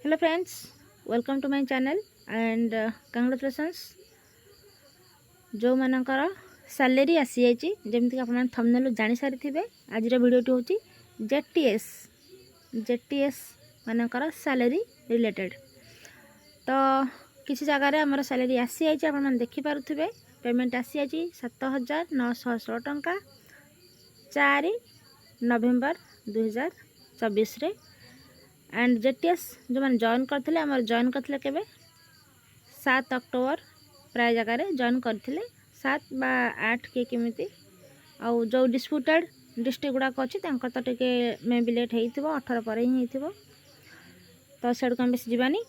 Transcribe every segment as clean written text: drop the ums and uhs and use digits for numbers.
Hello friends, welcome to my channel and congratulations जो मानकर salary आसी जाइए जमीक आप थंबनेल जानी सारी आज वीडियोटी हूँ जेटीएस मानकर सैलरी रिलेटेड। तो किसी जगह आमर सैलरी आसी जाइए आप देखिपे पेमेंट आसी जाइए 7,916 टंका 4 नवेम्बर 2024 एंड जेटीएस जो मैंने जॉइन करते आम जॉइन करते के 7 अक्टोबर प्राय जगह जॉइन करते 7 बा 8 किए केमी आउ जो डिस्प्यूटेड डिस्ट्रिक्ट गुड़ाक अच्छी तो टे मे भी लेट हो 18 पर ही हो तो सेठ को बेस जावानी।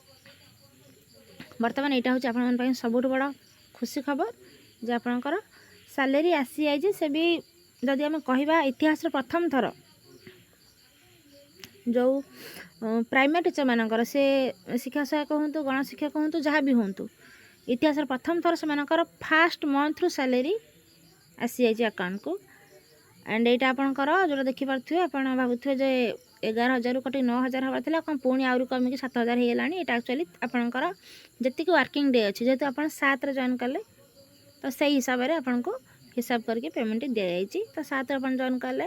बर्तमान यहाँ हूँ आप सबुठ बड़ खुशी खबर जे आपणकर सैलरी आसी जाइए से भी जदि आम कह इतिहास प्रथम थर जो प्राइमरी टीचर मानकर से शिक्षा सहायक हूँ गणशिक्षक हूँ जहाँ भी हूँ इतिहास प्रथम थर से फास्ट मंथ रु सैलरी आसी जाइए अकाउंट को एंड यहाँ आपंकर जो देखिपे आप भावुए जे 11,000 कटी 9,000 हबार था कौन पुणी आउरी कमिकी 7,000 हो गलानी। यहाँ एक्चुअली आपंकर जी वर्किंग डे अच्छे जेहेतु आप 7 जॉइन कले तो सही हिसाब से आपको हिसाब करके पेमेंट दि जाइए। तो 7 आप जॉइन कले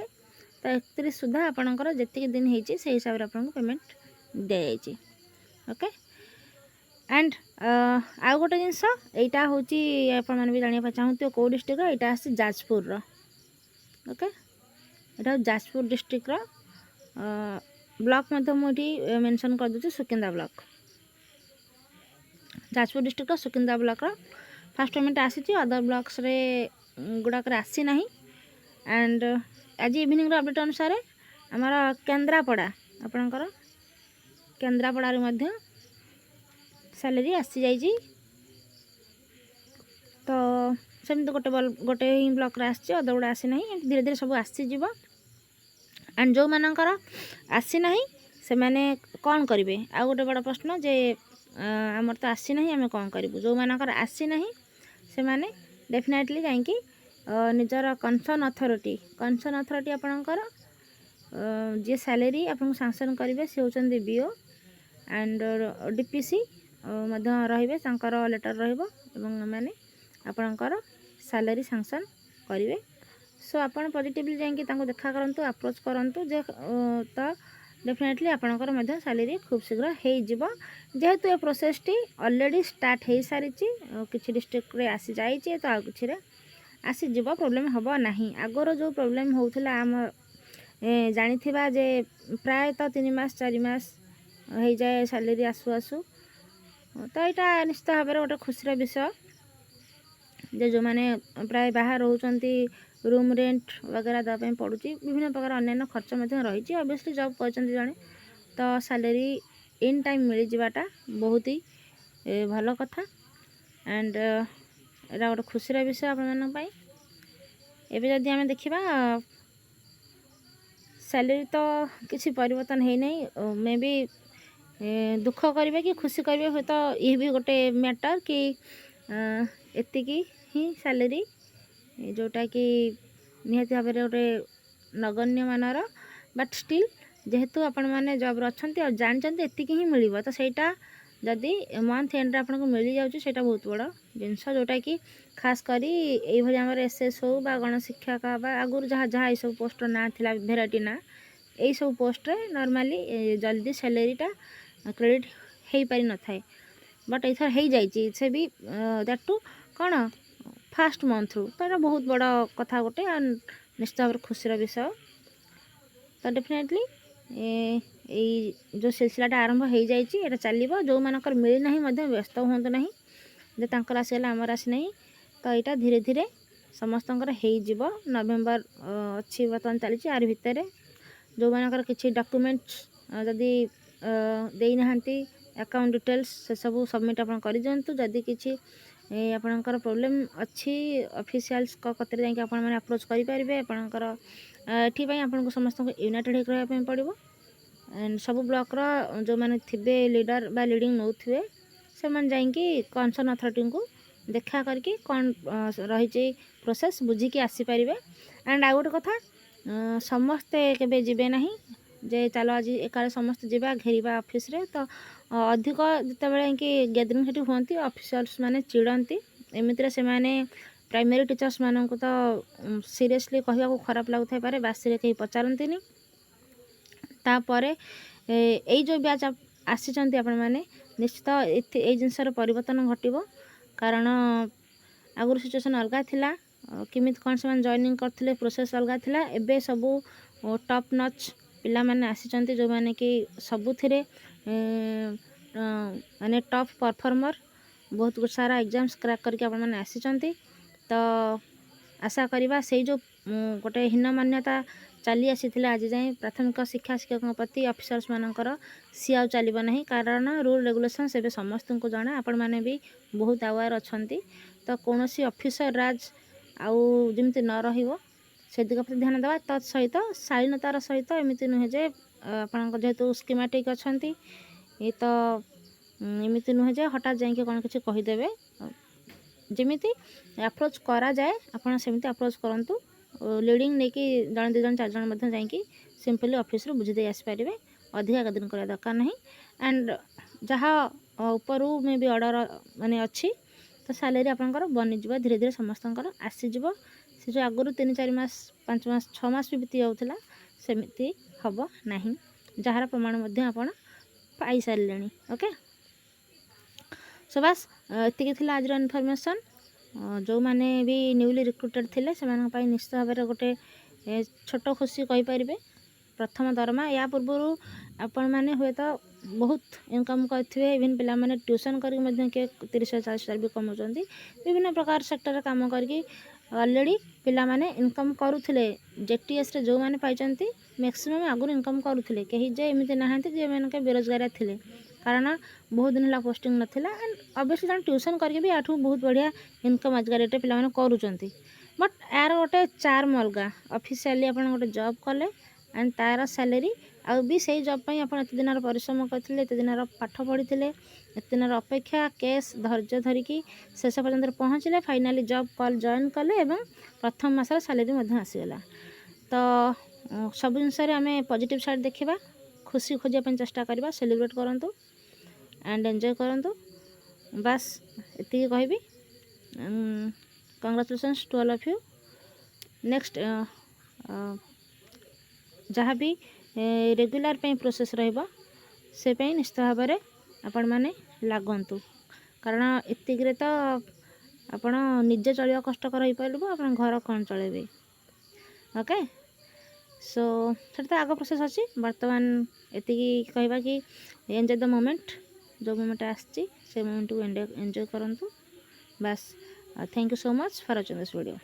तो 31 सुधा आपंकर जी दिन होती से हिसाब से आपको पेमेंट दि जाइए। ओके एंड आउ गोटे जिनस यहाँ हूँ आपने भी जाना चाहते कौ डिस्ट्रिक्ट यहाँ आस जाजपुर। ओके यहाँ जाजपुर डिस्ट्रिक्ट ब्लॉक मुझे मेंशन कर दूँ Sukinda block Jajpur district Sukinda block fast payment आसी अदर ब्लॉक्स गुड़ाक आसी ना एंड आज इवनिंग अपडेट अनुसार आमर केन्द्रापड़ा आपणकर केन्द्रापड़ा सैलरी आसी जाइए। तो सेमती गोटे ही ब्लॉक आसी अदर गुड़ा आसी ना धीरे धीरे सब आसीज एंड जो मानकर आसी ना से मैंने कौन करेंगे आ गोटे बड़ प्रश्न जे आमर तो आसी ना आम कौन करूँ जो मानकर आसी ना से मैंने डेफिनेटली जाकि निजर कंसर्न अथॉरिटी आपणकर जी सैलरी आपको सांसन करेंगे सी होती बीओ एंड डीपीसी रे लेटर रही आपणकर सैलरी सांसन करेंगे। सो आप पॉजिटिवली जाकि देखा करूँ अप्रोच करूँ जे तो डेफिनेटली आपणकर सैलरी खूब शीघ्र हो जेहेतु ये प्रोसेस टी ऑलरेडी स्टार्ट हो सारी किसी डिस्ट्रिक्ट रे आसी जाइए तो आ कि आसीज प्रोब्लेम हम ना आगर जो प्रोब्लेम होता आम जानी जे प्रायतः 3 मास 4 मास हो जाए सैलरी आसू आसू तो यहाँ निश्चित भाव में गोटे खुशी विषय जे जो मैंने प्राय बाहर रोचती रूम रेंट वगैरह देवाई पड़ू विभिन्न प्रकार अन्य खर्च रही ऑब्वियसली जॉब करते जड़े तो सैलरी इन टाइम मिल जावाटा बहुत ही भल कथा एंड यहाँ गोटे खुशी विषय आप एवं जदि आम देखा सैलरी तो किसी परिवर्तन है नहीं मे भी दुख करेंगे कि खुशी करेंगे हूँ तो ये भी गोटे मैटर कि एतिकी ही सैलरी जोटा कि निहाती भाव में गोटे नगण्य मानर बट स्टिल जेहेतु आपण मैंने जॉब अच्छा और जानते एतिकी ही मिल तो सहीटा जदि मंथ एंड आपको मिल जाऊँगी बहुत बड़ जिनस जोटा कि खास करी ये एसएस हो गणशिक्षक आगुरी जहाँ जहाँ सब पोस्ट ना था भेराइटी ना यही सब पोस्ट नॉर्मली जल्दी सैलरीटा क्रेडिट हो पारि न थाए बट एथर हो जाइए से भी दैट टू कौन फास्ट मंथ रू तो यहाँ बहुत बड़ कथा गोटे निश्चित भाव खुशी विषय। तो डेफिनेटली जो सिलसिलाटा आरंभ हो जाइए चलो जो मानकर मिलना व्यस्त हूँ ना जे तांकर आसीगला आमर आसी ना तो यहाँ धीरे धीरे समस्त हो नवेम्बर अच्छी बर्तमान चली आर भितर जो मानकर किसी डॉक्यूमेंट्स जदि देना अकाउंट डिटेल्स से सब सबमिट आप कर दिंतु जदि किसी आपणकर प्रोब्लेम अच्छी ऑफिशियल्स कतर जाकि आप अप्रोच करेंगे आपणकर ये आपको समस्त यूनाइटेड होकर रहा पड़ो एंड सब ब्लॉकर जो मैंने थे लीडर बा लीडिंग नौ थे से जाकि कंसर्न अथॉरिटी को देखा करके कौन रही प्रोसेस बुझिकी आसीपारे एंड आ गोटे कथा समस्ते केबे जीवे नहीं जे चलो आज एकाले समस्त जावा घेरिबा ऑफिस रे तो अधिक जितेबाला कि गैदरिंग सेठी हुअंती ऑफिसर्स माने चिड़ंती एमितिरे से माने प्राइमरी टीचर्स मानक तो सीरियसली कहवा खराब लगुथाई पारे बासी रे कहीं पचारंतीनी तापरे एई जो ब्याच आसीचंती आपण माने निश्चित ए जिनसर परिवर्तन घटिबो कारण आगुर सिचुएसन अलगा थिला किमित कौन से जॉइनिंग करथिले प्रोसेस अलगा थिला एबे सबू टॉप नच पिला माने आसीचंती जो माने कि सबुथिरे माने टॉप परफॉर्मर बहुत सारा एग्जाम्स क्रैक करके आपण माने आसीचंती तो आशा करवा से जो गोटे हीन मान्यता चली आसी आज जाए प्राथमिक शिक्षा शिक्षकों प्रति ऑफिसर्स मानकर सी आ चलो ना कारण रूल रेगुलेशन से समस्त को जना आपण मैंने भी बहुत अवेयर अच्छा तो कौन सी ऑफिसर राज आउ जमी न से दिग प्रति ध्यान देवा तत्सहित शालीनतार सहित एमती नुहे जे आपण जेहेतु स्कीमेटिक अच्छा ये तो एमती नुहे जे हठात जाकि कौन किसी कहीदेवे जमीती अप्रोच करा जाए आपड़ सेमती अप्रोच करूँ लीडिंग नहीं कि जन 2 जन 4 जन जाकि सिंपली ऑफिस बुझी दे आसपारे अधिका गदिन करवा दरकार नहीं एंड जहाँ ऊपर में भी ऑर्डर माने अच्छी तो सैलरी आपंकर बनीज धीरे धीरे समस्त आसीज से जो आगुरी 3-4 मास 5 मास 6 मास भी बीती जाऊला सेमती हम ना जार प्रमाण आप पाई सारे ओके सो बास ये आज इनफॉरमेशन जो मैंने भी न्यूली रिक्रुटेड थिले से निश्चित भाव में गोटे छोट खुशी कहींपारे प्रथम दरमा या पूर्वर आपण मैंने हुए तो बहुत इनकम करेंगे इवन पिला माने ट्यूशन करके किए 30,000-40,000 भी कमाउंट विभिन्न प्रकार सेक्टर काम करके ऑलरेडी पिला माने इनकम करुले जेटीएस रे जो मैंने पाई मैक्सिमम आगुरी इनकम करुले कहीं जे एमती नहांती जे मैंने बेरोजगार थिले कारण बहुत दिन है पोस्टिंग नाला एंड ऑब्वियसली जन ट्यूशन करके भी आठू बहुत बढ़िया इनकम आज रेट पे करुँच बट यार गोटे चार्म अलग ऑफिशियली आप गोटे जॉब कले एंड तार सैलरी आउ भी से जॉब पे आप एत दिन परिश्रम करते एत दिन पाठ पढ़ी एत दिन अपेक्षा केस धैर्य धरिकी शेष पर्यंत पहुँचले फाइनाली जॉब कल जॉइन कले और प्रथम मासर सैलरी आसीगला तो सब जिनस आम पॉजिटिव साइड देखा खुशी खोजापी चेष्टा करवा सेलिब्रेट करूँ एंड एंजॉय करूँ बास ये कहबी congratulations to all of you next जहाँ भी रेगुलर प्रोसेस से निश्चित भाव में आपण मैंने लागंतु कारण एतिक तो आपण निजे चलिया कष्टकर हो पारे आप घर कौन चलेबे ओके सो तो आग प्रोसेस अच्छी बर्तमान ये कहवा कि एंजॉय द मोमेंट जो मोमेंट आसी से मोमेंट को एंजॉय करूँ बस thank you so much for watching this video.